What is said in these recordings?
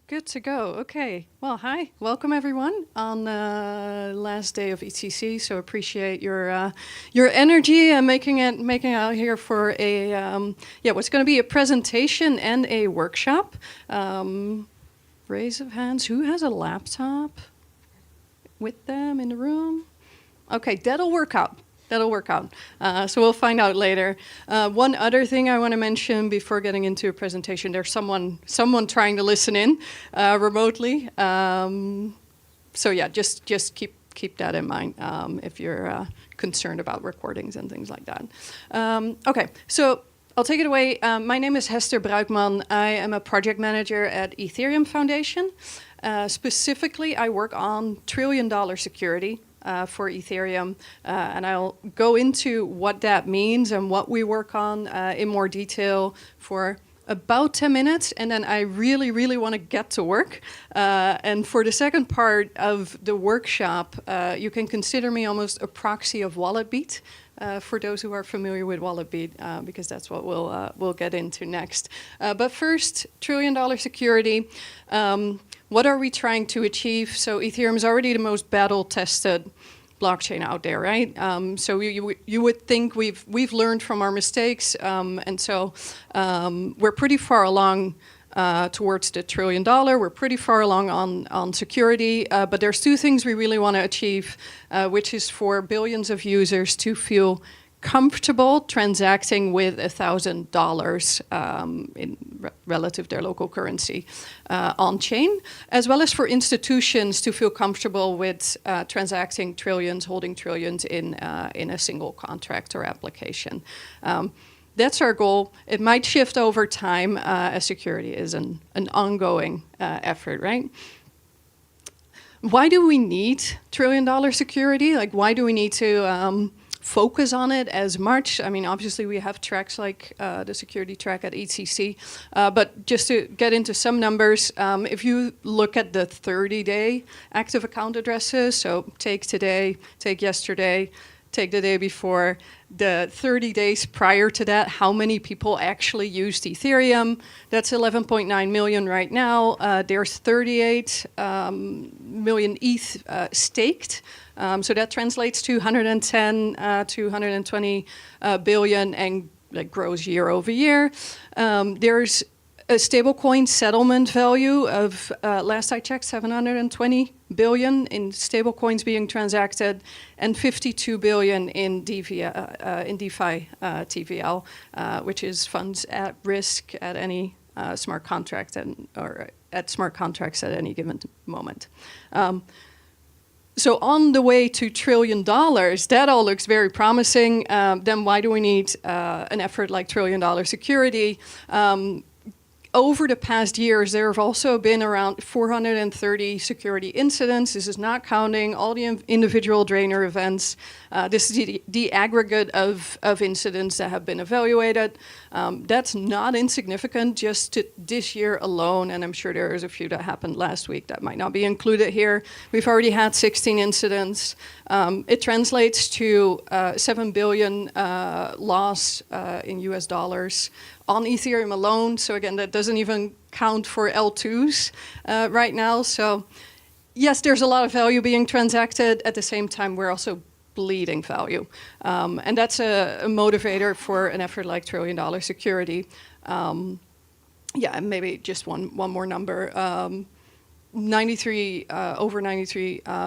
Good to go. Okay. Well, hi. Welcome everyone on the last day of ETC. So appreciate your energy and making out here for a what's going to be a presentation and a workshop. Raise of hands. Who has a laptop with them in the room? Okay, that'll work out. That'll work out. So we'll find out later. One other thing I want to mention before getting into a presentation, there's someone trying to listen in remotely. So yeah, just keep that in mind if you're concerned about recordings and things like that. Okay, so I'll take it away. My name is Hester Bruikman. I am a project manager at Ethereum Foundation. Specifically, I work on trillion-dollar security. For Ethereum, and I'll go into what that means and what we work on in more detail for about 10 minutes, and then I really want to get to work. And for the second part of the workshop, you can consider me almost a proxy of WalletBeat. For those who are familiar with WalletBeat, because that's what we'll get into next. But first, trillion-dollar security. What are we trying to achieve? So Ethereum is already the most battle-tested blockchain out there, right? So you would think we've learned from our mistakes, and so we're pretty far along towards the $1 trillion. We're pretty far along on security, but there's two things we really want to achieve, which is for billions of users to feel comfortable transacting with $1,000 relative to their local currency on chain, as well as for institutions to feel comfortable with transacting trillions, holding trillions in a single contract or application. That's our goal. It might shift over time as security is an ongoing effort, right? Why do we need trillion-dollar security? Like, why do we need to focus on it as much? I mean, obviously we have tracks like the security track at ETC, but just to get into some numbers, if you look at the 30-day active account addresses, so take today, take yesterday, take the day before, the 30 days prior to that, how many people actually used Ethereum? That's 11.9 million right now. There's 38 million ETH staked. So that translates to 110 to 120 billion and that grows year over year. There's a stablecoin settlement value of, last I checked, 720 billion in stablecoins being transacted and 52 billion in DeFi TVL, which is funds at risk at any smart contract or at smart contracts at any given moment. So on the way to $1 trillion, that all looks very promising. Then why do we need an effort like $1 trillion security? Over the past years, there have also been around 430 security incidents. This is not counting all the individual drainer events. This is the aggregate of incidents that have been evaluated. That's not insignificant just to this year alone, and I'm sure there's a few that happened last week that might not be included here. We've already had 16 incidents. It translates to 7 billion loss in US dollars on Ethereum alone. So again, that doesn't even count for L2s right now. So yes, there's a lot of value being transacted. At the same time, we're also bleeding value. And that's a motivator for an effort like $1 trillion security. Yeah, and maybe just one more number. Over 93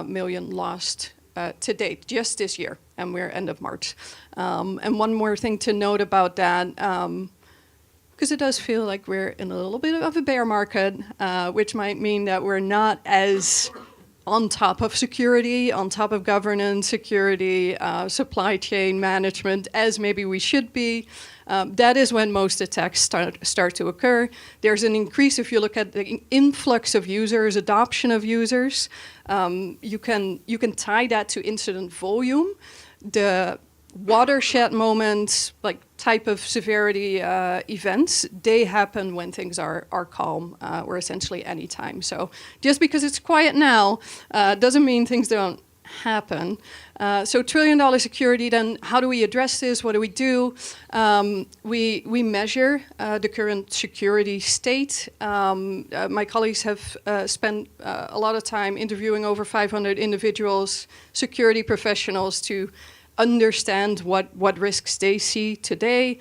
million lost to date, just this year, and we're end of March. And one more thing to note about that, because it does feel like we're in a little bit of a bear market, which might mean that we're not as on top of security, on top of governance, security, supply chain management as maybe we should be. That is when most attacks start to occur. There's an increase if you look at the influx of users, adoption of users. You can tie that to incident volume. The watershed moments, like type of severity events, they happen when things are calm, or essentially any time. So just because it's quiet now doesn't mean things don't happen. So $1 trillion security, then how do we address this? What do we do? We measure the current security state. My colleagues have spent a lot of time interviewing over 500 individuals, security professionals, to understand what risks they see today.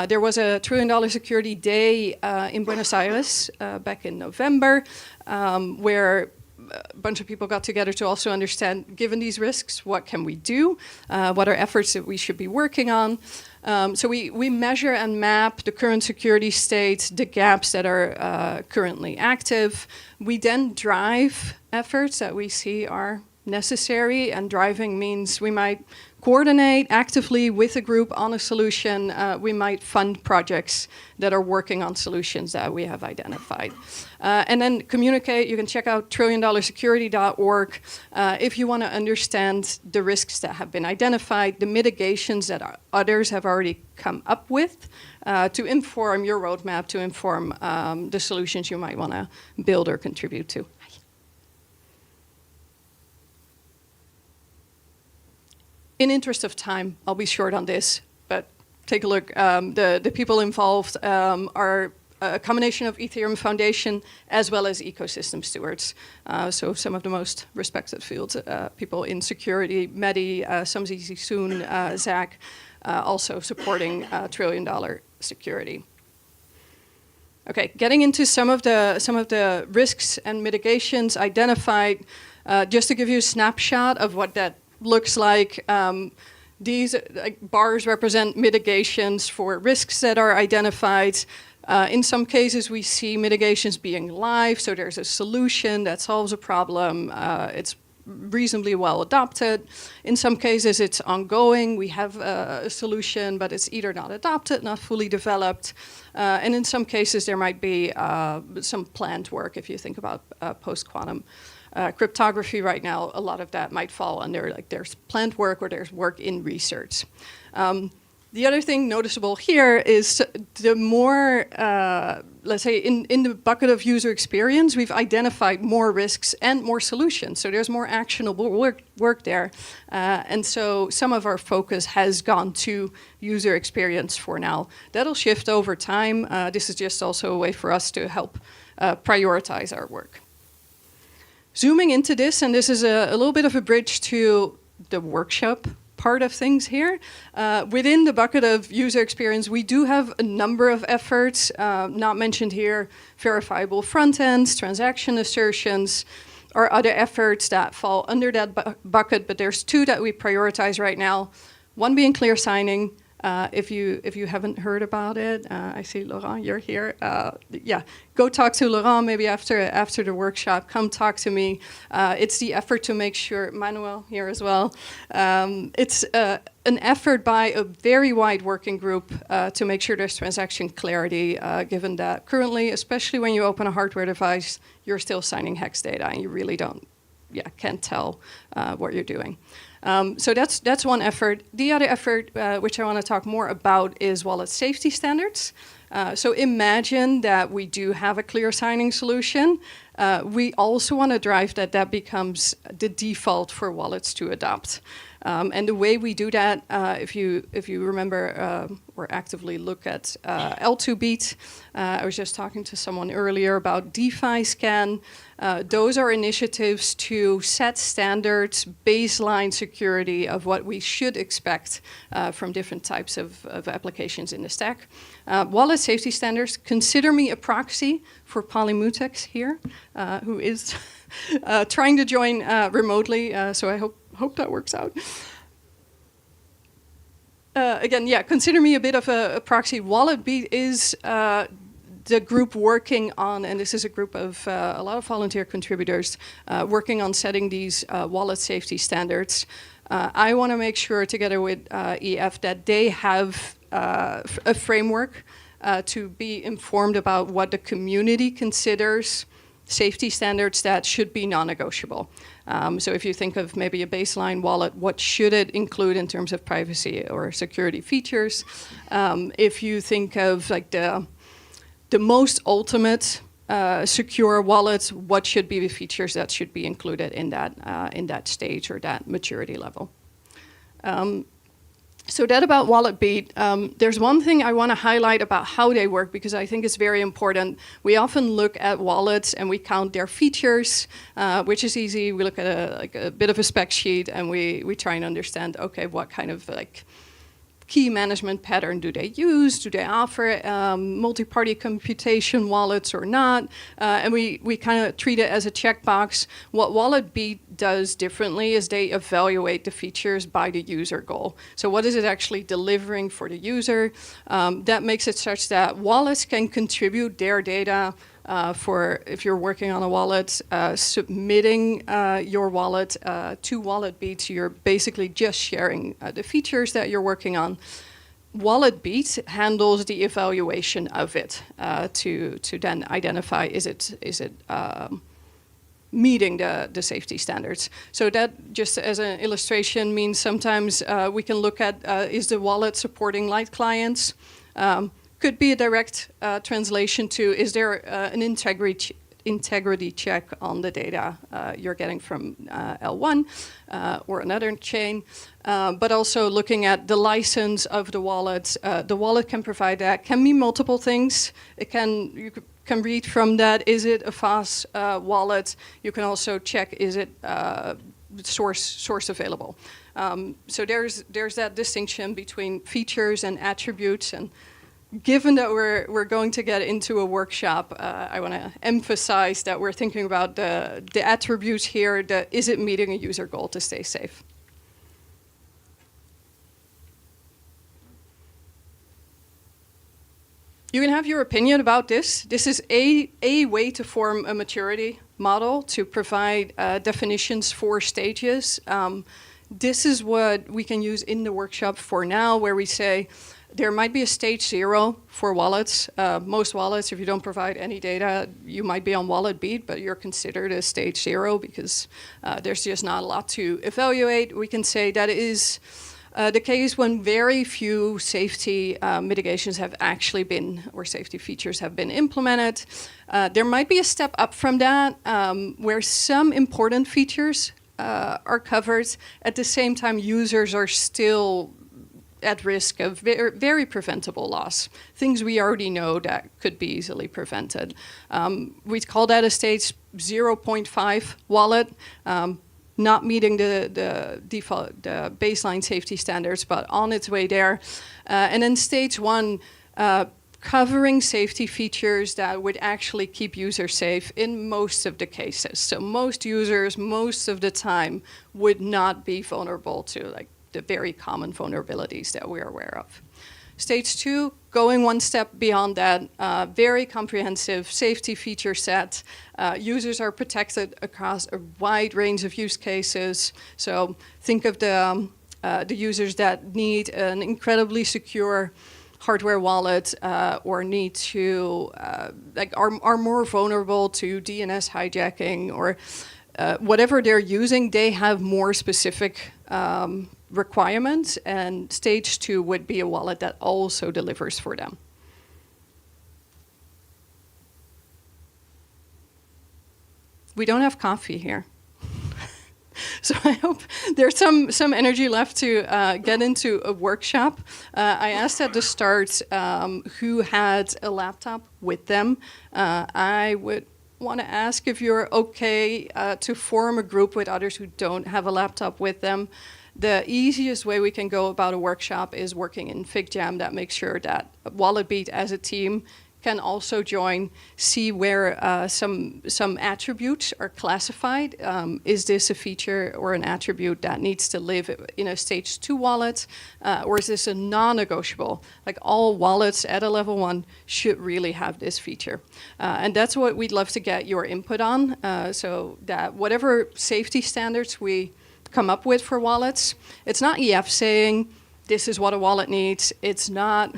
There was a $1 trillion security day in Buenos Aires back in November, where a bunch of people got together to also understand, given these risks, what can we do? What are efforts that we should be working on? So we measure and map the current security state, the gaps that are currently active. We then drive efforts that we see are necessary, and driving means we might coordinate actively with a group on a solution. We might fund projects that are working on solutions that we have identified. And then communicate. You can check out trilliondollarsecurity.org if you want to understand the risks that have been identified, the mitigations that others have already come up with to inform your roadmap, to inform the solutions you might want to build or contribute to. In interest of time, I'll be short on this, but take a look. The people involved are a combination of Ethereum Foundation as well as ecosystem stewards. So some of the most respected fields, people in security, Mehdi, Samzizi Soon, Zach, also supporting $1 trillion security. Okay, getting into some of the risks and mitigations identified, just to give you a snapshot of what that looks like. These bars represent mitigations for risks that are identified. In some cases, we see mitigations being live, so there's a solution that solves a problem. It's reasonably well adopted. In some cases, it's ongoing. We have a solution, but it's either not adopted, not fully developed. And in some cases, there might be some planned work if you think about post-quantum cryptography right now. A lot of that might fall under, like, there's planned work or there's work in research. The other thing noticeable here is the more, let's say, in the bucket of user experience, we've identified more risks and more solutions. So there's more actionable work there. And so some of our focus has gone to user experience for now. That'll shift over time. This is just also a way for us to help prioritize our work. Zooming into this, and this is a little bit of a bridge to the workshop part of things here. Within the bucket of user experience, we do have a number of efforts, not mentioned here, verifiable front ends, transaction assertions, or other efforts that fall under that bucket, but there's two that we prioritize right now. One being clear signing. If you haven't heard about it, I see Laurent, you're here. Yeah, go talk to Laurent maybe after the workshop. Come talk to me. It's the effort to make sure, Manuel here as well. It's an effort by a very wide working group to make sure there's transaction clarity, given that currently, especially when you open a hardware device, you're still signing hex data and you really can't tell what you're doing. So that's one effort. The other effort, which I want to talk more about, is wallet safety standards. So imagine that we do have a clear signing solution. We also want to drive that becomes the default for wallets to adopt. And the way we do that, if you remember or actively look at L2Beat, I was just talking to someone earlier about DeFi Scan. Those are initiatives to set standards, baseline security of what we should expect from different types of applications in the stack. Wallet safety standards, consider me a proxy for Polymutex here, who is trying to join remotely, so I hope that works out. Again, yeah, consider me a bit of a proxy. WalletBeat is the group working on, and this is a group of a lot of volunteer contributors working on setting these wallet safety standards. I want to make sure, together with EF, that they have a framework to be informed about what the community considers safety standards that should be non-negotiable. So if you think of maybe a baseline wallet, what should it include in terms of privacy or security features? If you think of like the most ultimate secure wallets, what should be the features that should be included in that stage or that maturity level. So that about WalletBeat. There's one thing I want to highlight about how they work because I think it's very important. We often look at wallets and we count their features, which is easy. We look at a bit of a spec sheet and we try and understand, okay, what kind of key management pattern do they use? Do they offer multi-party computation wallets or not? And we kind of treat it as a checkbox. What WalletBeat does differently is they evaluate the features by the user goal. So what is it actually delivering for the user? That makes it such that wallets can contribute their data for if you're working on a wallet, submitting your wallet to WalletBeat, so you're basically just sharing the features that you're working on. WalletBeat handles the evaluation of it to then identify is it meeting the safety standards. So that, just as an illustration, means sometimes we can look at is the wallet supporting light clients? Could be a direct translation to, is there an integrity check on the data you're getting from L1 or another chain, but also looking at the license of the wallet. The wallet can provide that. Can be multiple things. You can read from that, is it a FAS wallet? You can also check, is it source available? So there's that distinction between features and attributes. And given that we're going to get into a workshop, I want to emphasize that we're thinking about the attributes here. Is it meeting a user goal to stay safe? You can have your opinion about this. This is a way to form a maturity model to provide definitions for stages. This is what we can use in the workshop for now, where we say, there might be a stage 0 for wallets. Most wallets, if you don't provide any data, you might be on WalletBeat, but you're considered a stage 0 because there's just not a lot to evaluate. We can say that is the case when very few safety mitigations have actually been, or safety features have been implemented. There might be a step up from that, where some important features are covered. At the same time, users are still at risk of very preventable loss, things we already know that could be easily prevented. We call that a stage 0.5 wallet, not meeting the default, the baseline safety standards, but on its way there. And then stage 1, covering safety features that would actually keep users safe in most of the cases. So most users, most of the time, would not be vulnerable to the very common vulnerabilities that we're aware of. Stage 2, going one step beyond that, very comprehensive safety feature set. Users are protected across a wide range of use cases. So think of the users that need an incredibly secure hardware wallet or need to, are more vulnerable to DNS hijacking or whatever they're using, they have more specific requirements, and stage 2 would be a wallet that also delivers for them. We don't have coffee here. So I hope there's some energy left to get into a workshop. I asked at the start who had a laptop with them. I would want to ask if you're okay to form a group with others who don't have a laptop with them. The easiest way we can go about a workshop is working in FigJam. That makes sure that WalletBeat as a team can also join, see where some attributes are classified. Is this a feature or an attribute that needs to live in a stage 2 wallet? Or is this a non-negotiable? Like all wallets at a level 1 should really have this feature. And that's what we'd love to get your input on, so that whatever safety standards we come up with for wallets, it's not EF saying this is what a wallet needs. It's not,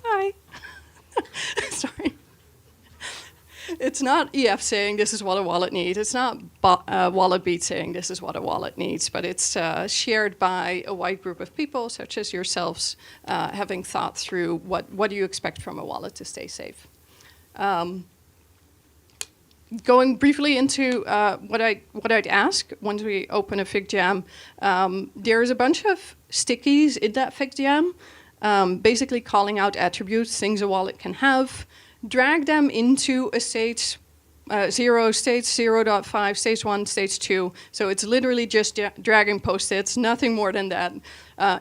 hi. Sorry. It's not EF saying this is what a wallet needs. It's not WalletBeat saying this is what a wallet needs, but it's shared by a wide group of people, such as yourselves, having thought through what do you expect from a wallet to stay safe. Going briefly into what I'd ask once we open a FigJam, there's a bunch of stickies in that FigJam, basically calling out attributes, things a wallet can have. Drag them into a stage 0, stage 0.5, stage 1, stage 2. So it's literally just dragging post-its, nothing more than that.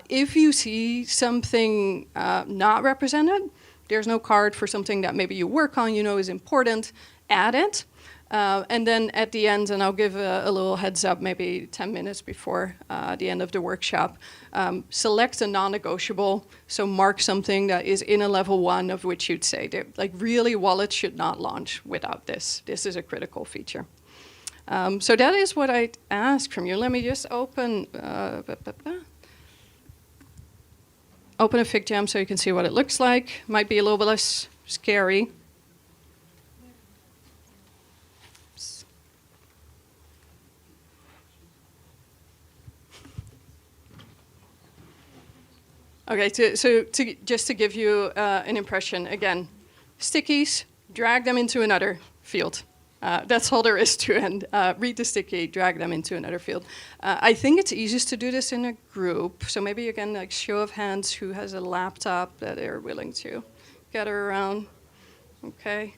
If you see something not represented, there's no card for something that maybe you work on, you know is important, add it. And then at the end, and I'll give a little heads up, maybe 10 minutes before the end of the workshop, select a non-negotiable. So mark something that is in a level 1 of which you'd say, like really wallets should not launch without this. This is a critical feature. So that is what I ask from you. Let me just open a FigJam so you can see what it looks like. Might be a little bit less scary. Okay, just to give you an impression, again, stickies, drag them into another field. That's all there is to it. Read the sticky, drag them into another field. I think it's easiest to do this in a group. So maybe again, like show of hands, who has a laptop that they're willing to gather around. Okay.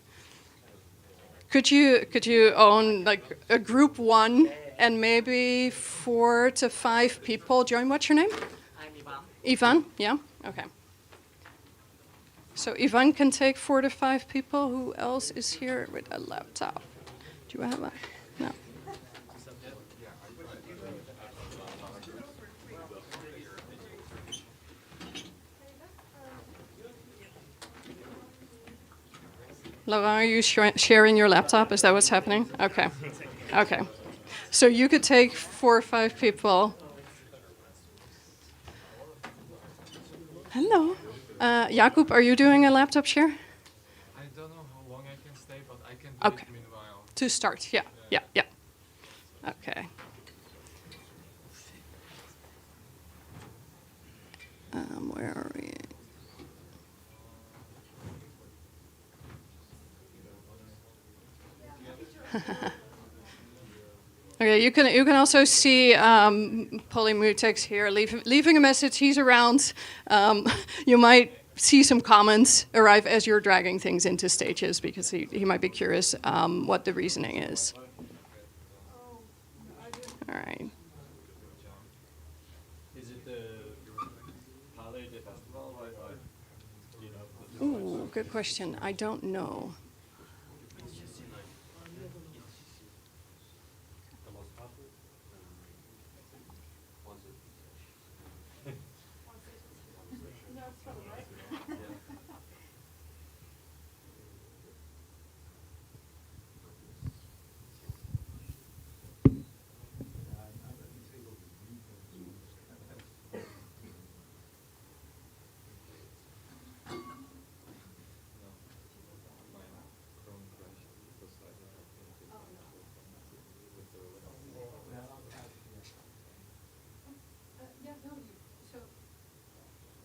Could you own like a group 1 and maybe 4 to 5 people join? What's your name? Ivan, yeah? Okay. So Ivan can take 4 to 5 people. Who else is here with a laptop? Do you have a? No. Laurent, are you sharing your laptop? Is that what's happening? Okay. Okay. So you could take 4 or 5 people. Hello. Jakub, are you doing a laptop share? I don't know how long I can stay, but I can do it meanwhile. To start, yeah. Okay. Where are we? Okay, you can also see Polymutex here leaving a message. He's around. You might see some comments arrive as you're dragging things into stages because he might be curious what the reasoning is. All right. Is it the Palais de Festival? Do you know? Ooh, good question. I don't know.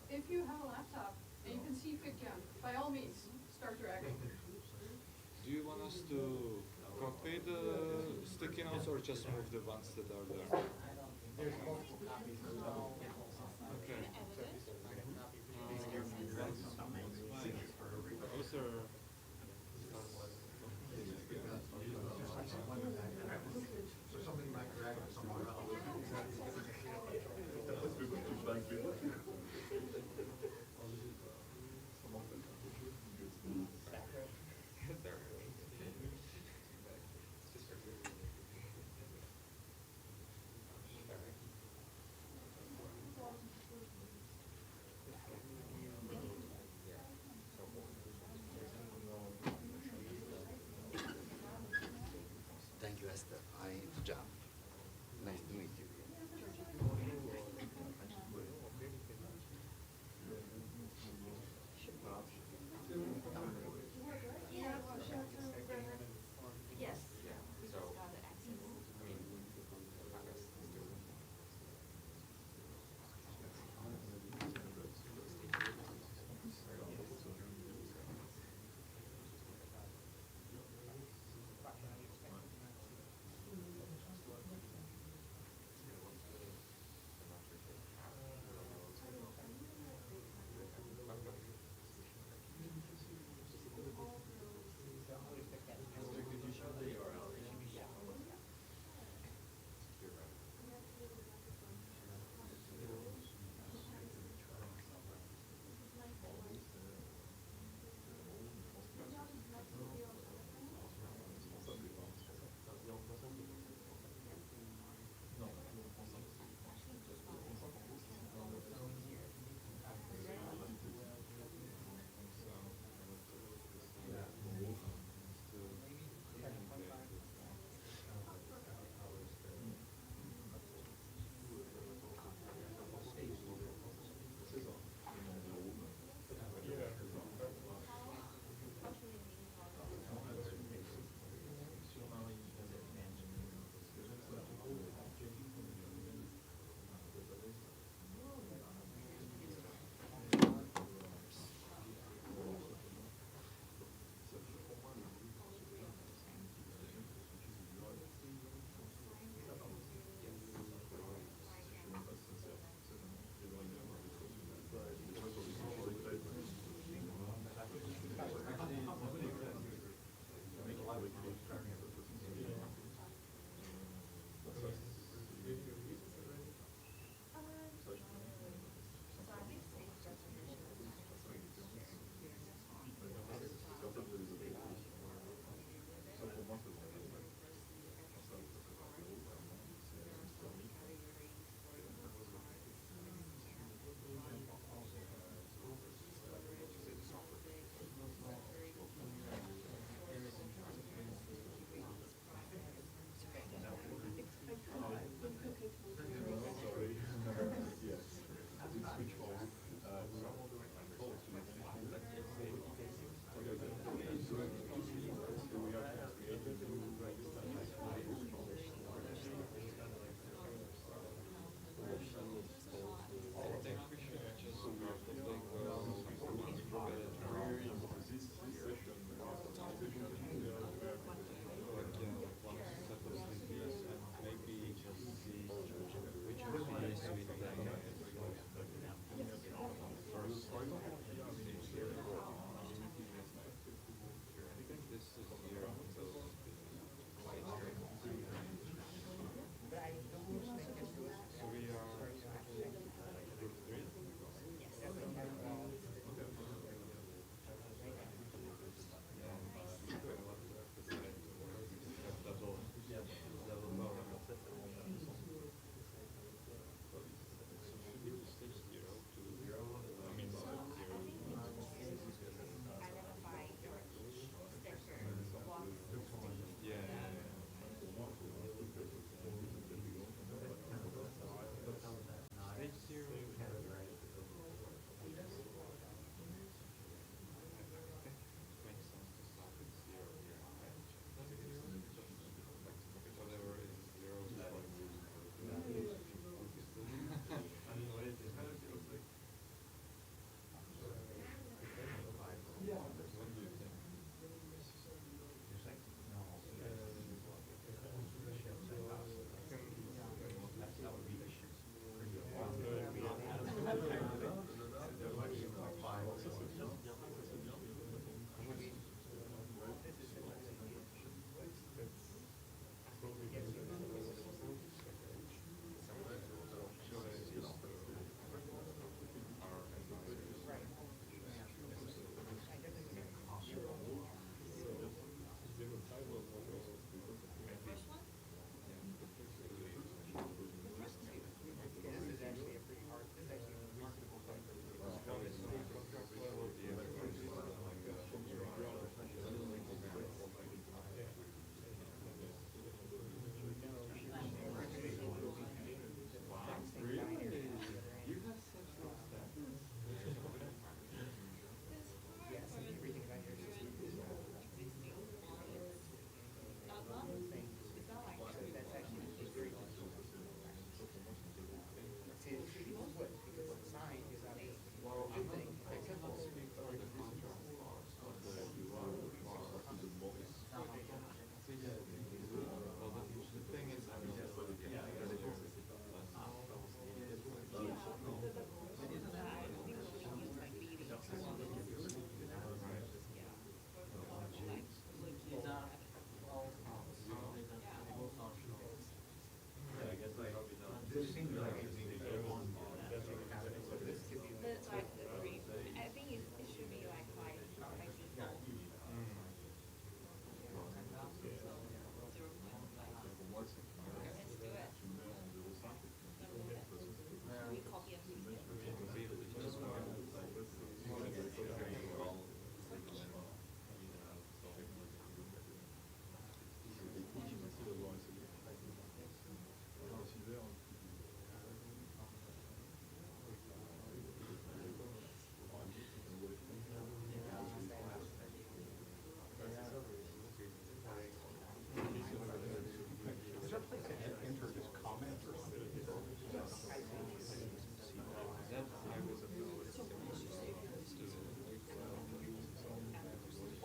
If you have a laptop and you can see FigJam, by all means, start dragging. Do you want us to copy the sticky notes or just move the ones that are there? There's multiple copies as well. Okay. Those are... So somebody might drag it somewhere else.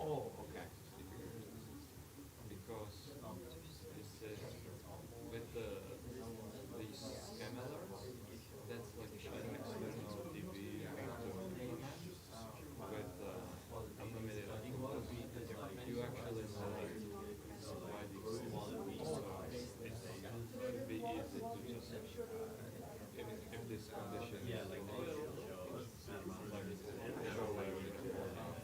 Oh, okay. Because this with these scam alerts, that's like an external DB to implement with unlimited output. You actually select why these things. So it should be easy to just if this condition is loyal, show where we report on.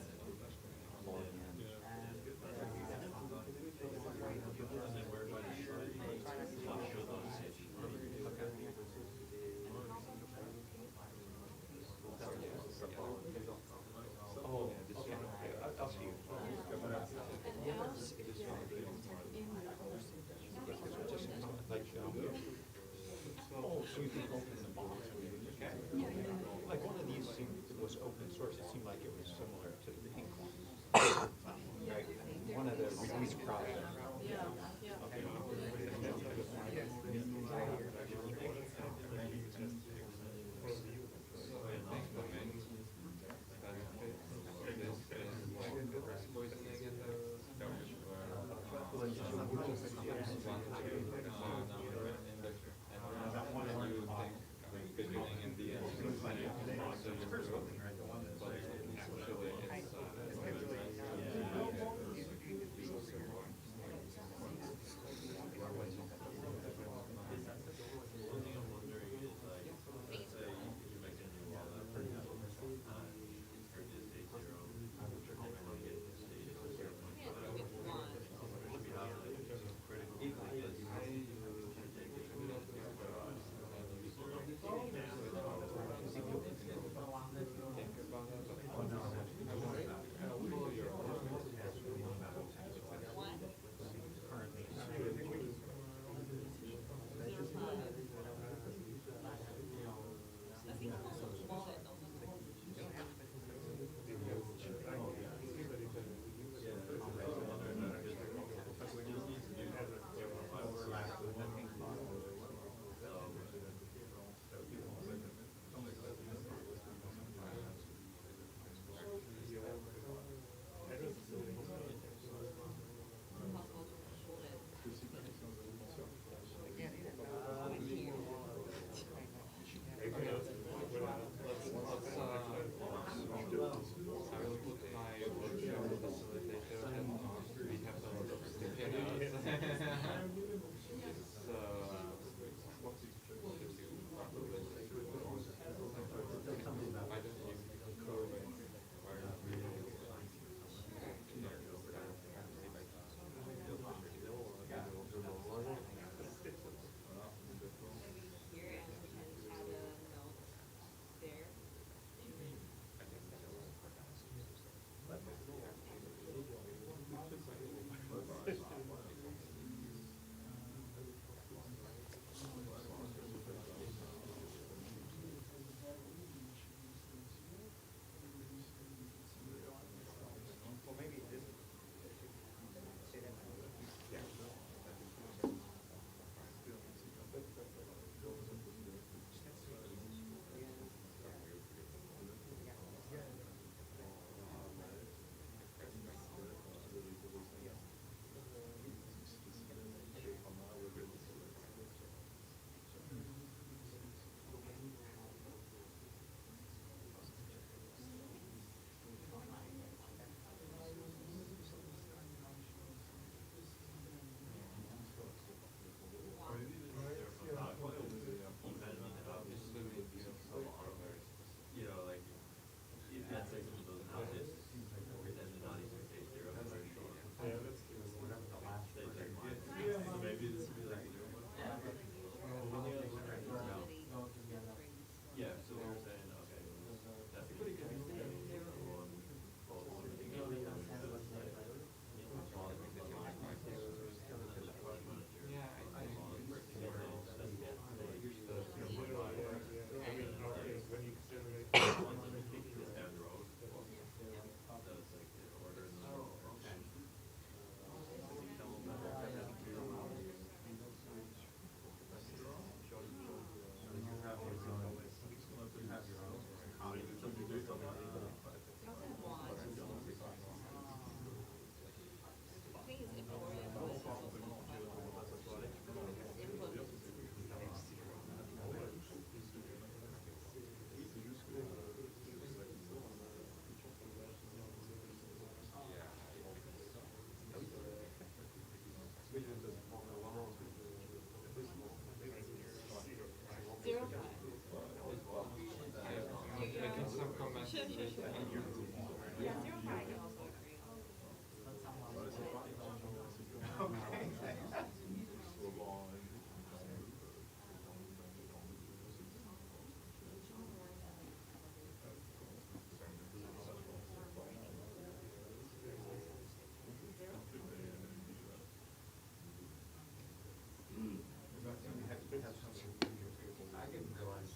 didn't realize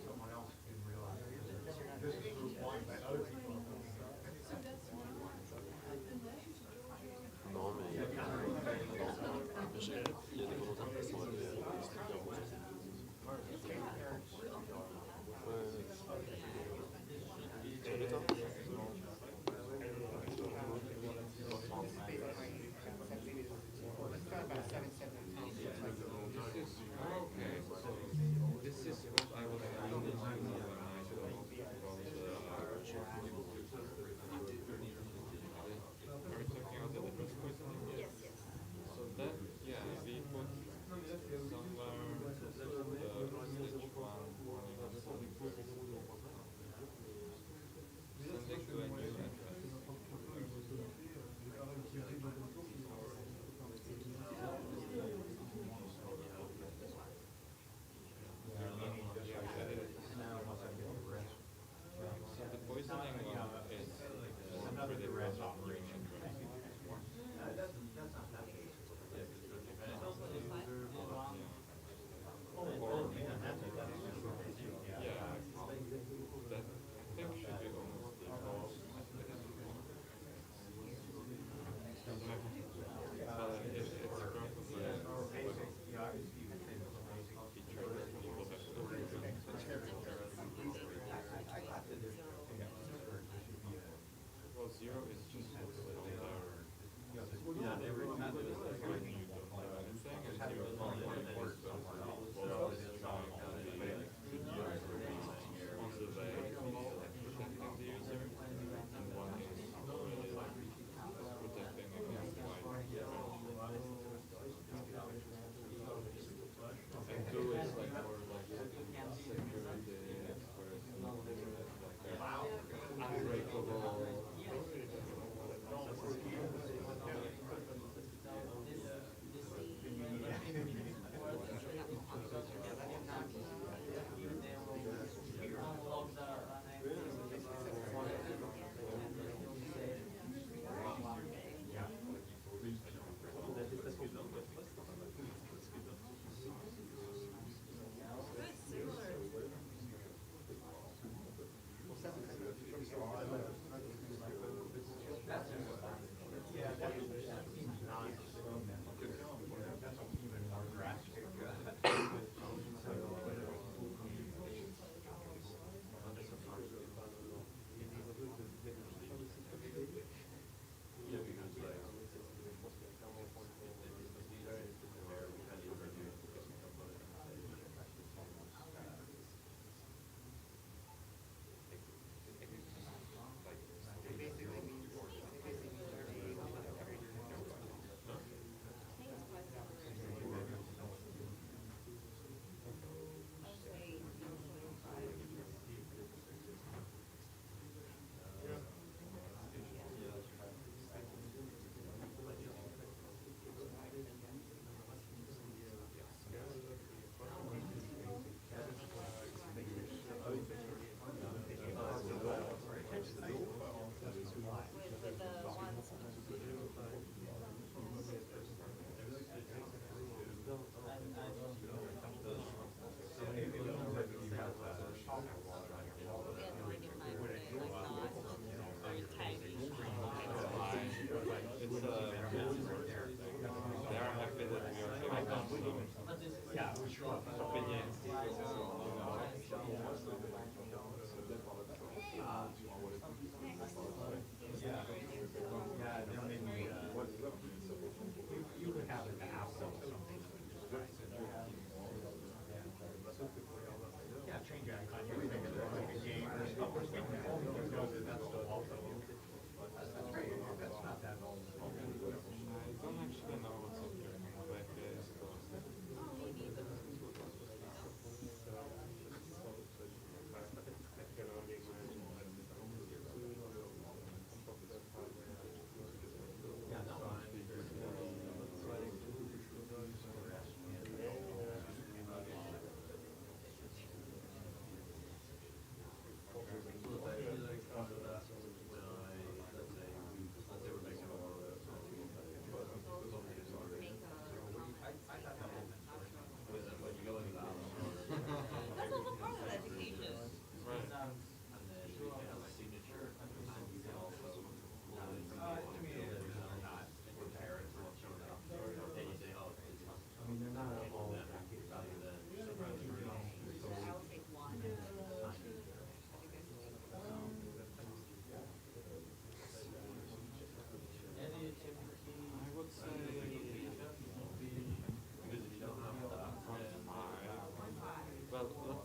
someone else didn't realize it.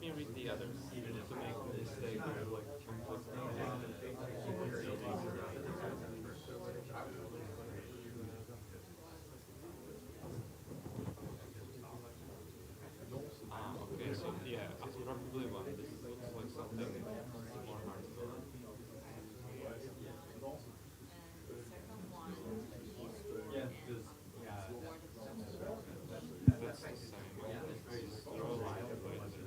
me read the others to make the mistake of like okay, so yeah, I'll probably one. This looks like something more hardcore. That's the same. They're all related.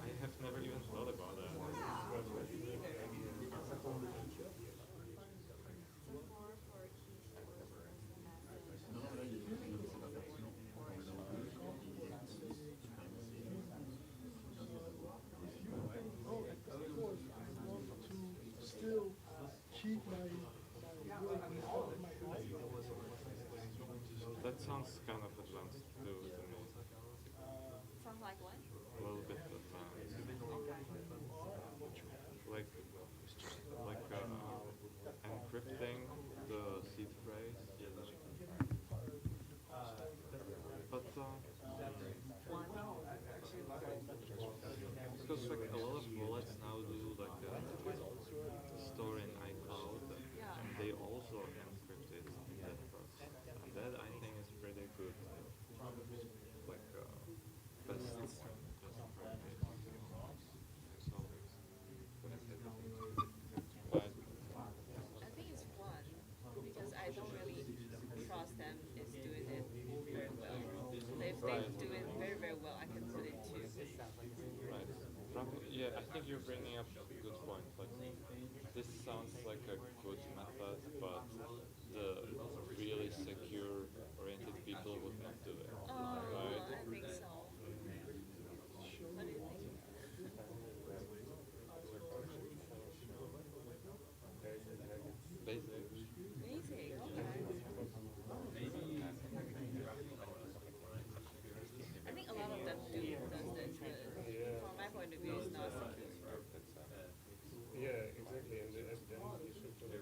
I have never even thought about that. Still keep my That sounds kind of advanced too to me. Sounds like what? A little bit advanced. Like encrypting the seed phrase. But because like a lot of wallets now do like store in iCloud, and they also encrypt it in that process. And that I think is pretty good. Like best practice. So, but I think it's fun because I don't really trust them is doing it very well. But if they do it very, very well, I can put it too. right, probably yeah. I think you're bringing up a good point. Like this sounds like a good method, but the really secure oriented people would not do it. Right? I think so. What do you think? Basic. Easy, okay. I think a lot of them does this, but from my point of view, it's not secure. Yeah, exactly. And then you should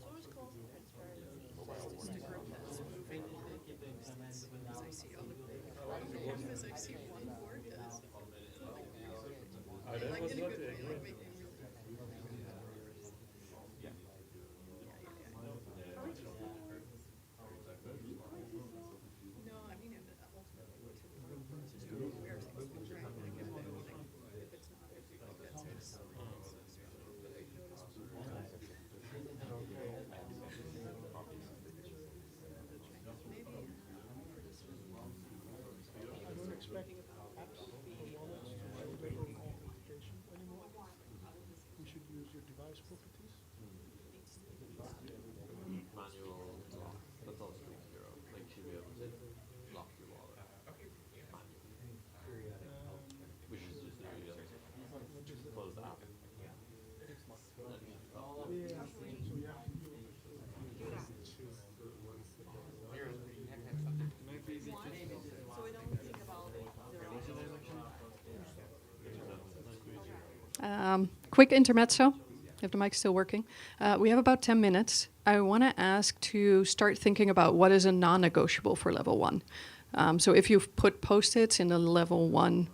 Source code transparency says this group that's moving because I see other because I see one board that's like in a good way, like making me no, I mean ultimately to the group versus where things will drag, like if it's not like that's just but I noticed maybe for this one I don't expect apps or wallets to validate your authentication anymore. We should use your device properties. Manual lock. That's also easier. Like to be able to lock your wallet. We should just close the app. Yeah, so you have to so we don't think about Quick intermezzo, if the mic's still working. We have about 10 minutes. I want to ask to start thinking about what is a non-negotiable for level 1. So if you've put post-its in the level 1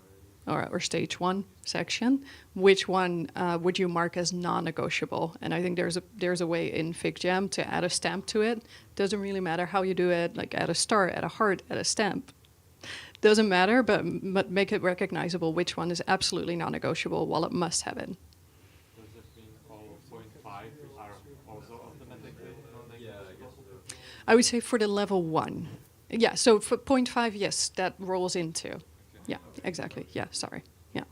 or stage 1 section, which one would you mark as non-negotiable? And I think there's a way in FigJam to add a stamp to it. Doesn't really matter how you do it, like add a star, add a heart, add a stamp. Doesn't matter, but make it recognizable which one is absolutely non-negotiable. Wallet must have it. Does it mean all 0.5 are also automatically non-negotiable? I would say for the level 1. Yeah, so for 0.5, yes, that rolls into. Yeah, exactly. Yeah, sorry. Yeah.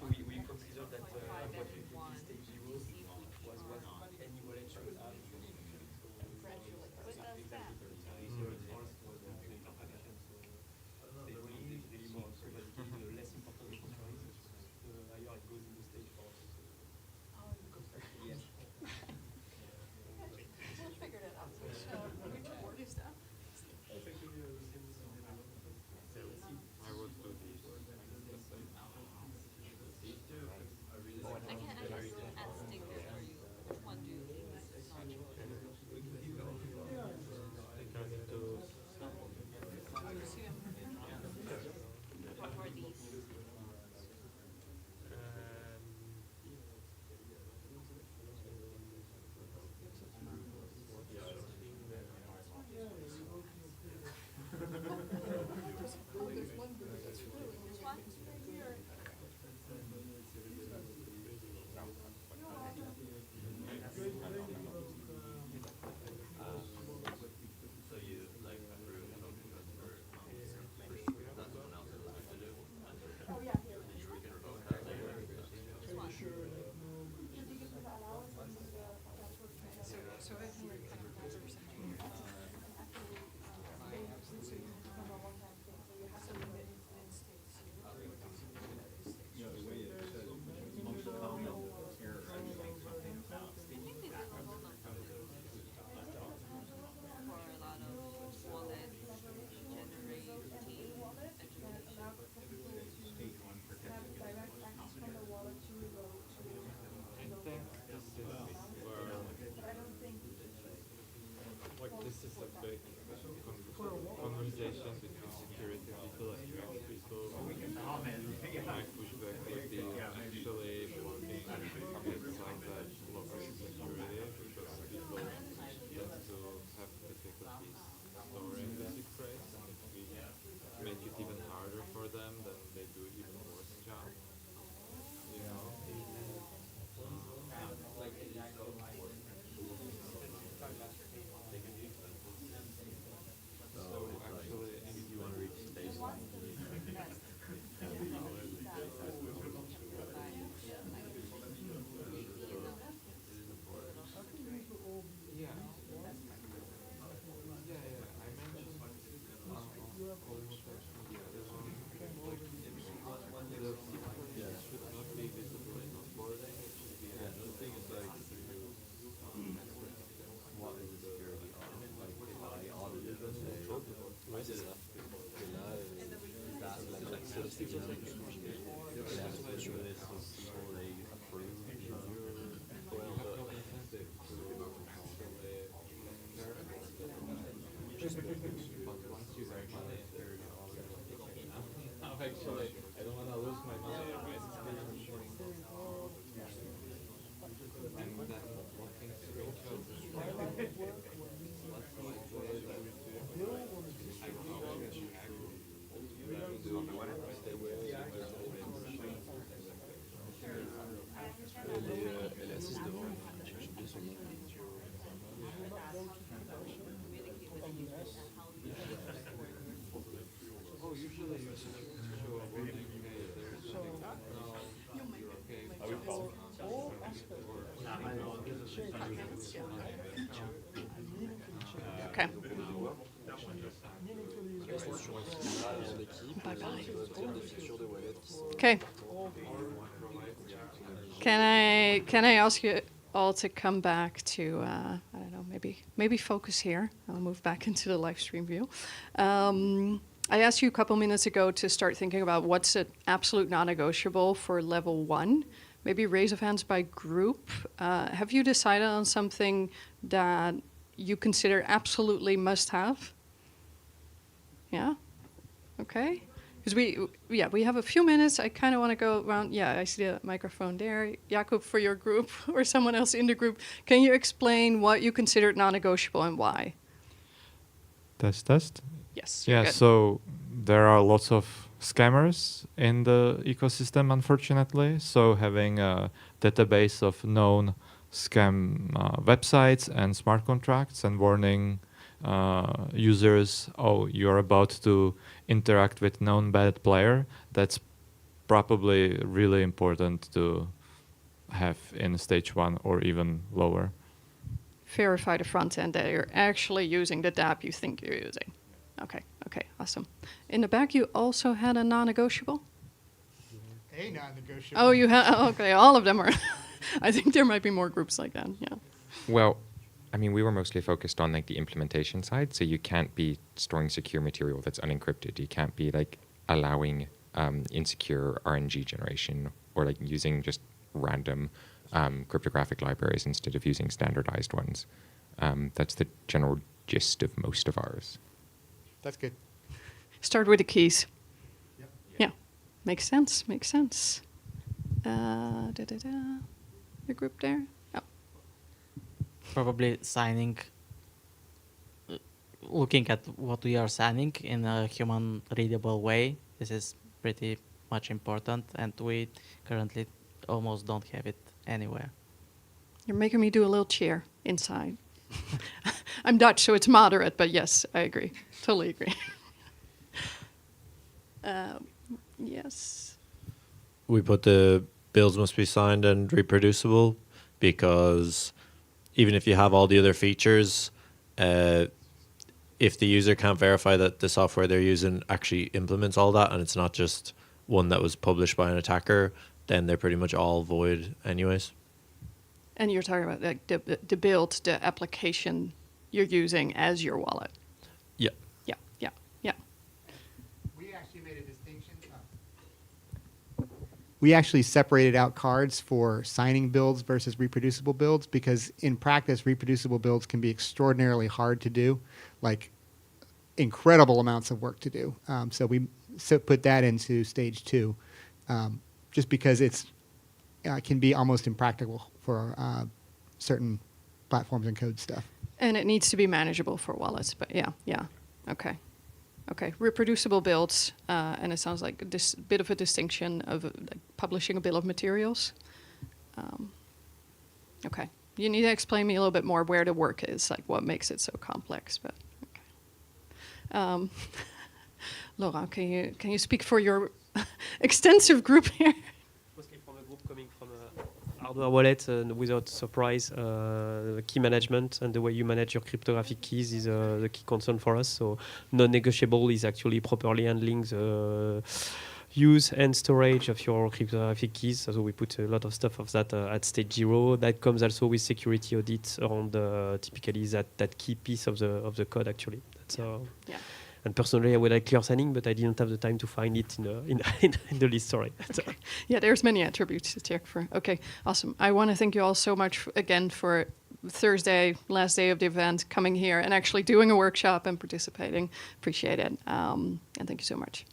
We consider that what we did in stage 0 was what any wallet should have. Less important the contrary, the higher it goes in the stage 4. Yes. Figured it out. Which board is that? Actually, I don't want to lose my money. And then looking screenshots and stuff. Last time I played, I don't know, I guess Elle est assise devant, elle cherche deux secondes. oh, usually you show a warning, hey, there's something now, you're okay. All aspects change. Okay. L'équipe, Bye bye. des features de wallet qui sont Okay. Can I ask you all to come back to I don't know, maybe focus here. I'll move back into the live stream view. I asked you a couple minutes ago to start thinking about what's an absolute non-negotiable for level 1. Maybe raise of hands by group. Have you decided on something that you consider absolutely must have? Yeah? Okay. Because we have a few minutes. I kind of want to go around. Yeah, I see the microphone there. Jacob, for your group or someone else in the group, can you explain what you consider non-negotiable and why? Test. Yes. Yeah, good. so there are lots of scammers in the ecosystem, unfortunately. So having a database of known scam websites and smart contracts and warning users, oh, you're about to interact with known bad player, that's probably really important to have in stage 1 or even lower. Verify the front end that you're actually using the dApp you think you're using. Okay, awesome. In the back, you also had a non-negotiable? A non-negotiable. Oh, you have, okay, all of them are. I think there might be more groups like that, yeah. Well, I mean, we were mostly focused on like the implementation side. So you can't be storing secure material that's unencrypted. You can't be like allowing insecure RNG generation or like using just random cryptographic libraries instead of using standardized ones. That's the general gist of most of ours. That's good. Start with the keys. Yep. Yeah, makes sense. Your group there? Oh. Probably signing, looking at what we are signing in a human readable way. This is pretty much important, and we currently almost don't have it anywhere. You're making me do a little cheer inside. I'm Dutch, so it's moderate, but yes, I agree. Totally agree. Yes. We put the builds must be signed and reproducible because even if you have all the other features, if the user can't verify that the software they're using actually implements all that and it's not just one that was published by an attacker, then they're pretty much all void anyways. And you're talking about like the build, the application you're using as your wallet. Yeah. Yeah. We actually made a distinction. We actually separated out cards for signing builds versus reproducible builds because in practice, reproducible builds can be extraordinarily hard to do, like incredible amounts of work to do. So we put that into stage 2 just because it's can be almost impractical for certain platforms and code stuff. And it needs to be manageable for wallets, but yeah. Okay, reproducible builds, and it sounds like this bit of a distinction of like publishing a bill of materials. Okay, you need to explain me a little bit more where the work is, like what makes it so complex. But okay. Laura, can you speak for your extensive group here? Mostly from a group coming from a hardware wallet, without surprise, the key management and the way you manage your cryptographic keys is the key concern for us. So non-negotiable is actually properly handling the use and storage of your cryptographic keys. So we put a lot of stuff of that at stage 0. That comes also with security audits around typically that key piece of the code actually. That's yeah. And personally, I would like clear signing, but I didn't have the time to find it in the list. Sorry. Okay. Yeah, there's many attributes to check for. Okay, awesome. I want to thank you all so much again for Thursday, last day of the event, coming here and actually doing a workshop and participating. Appreciate it. And thank you so much.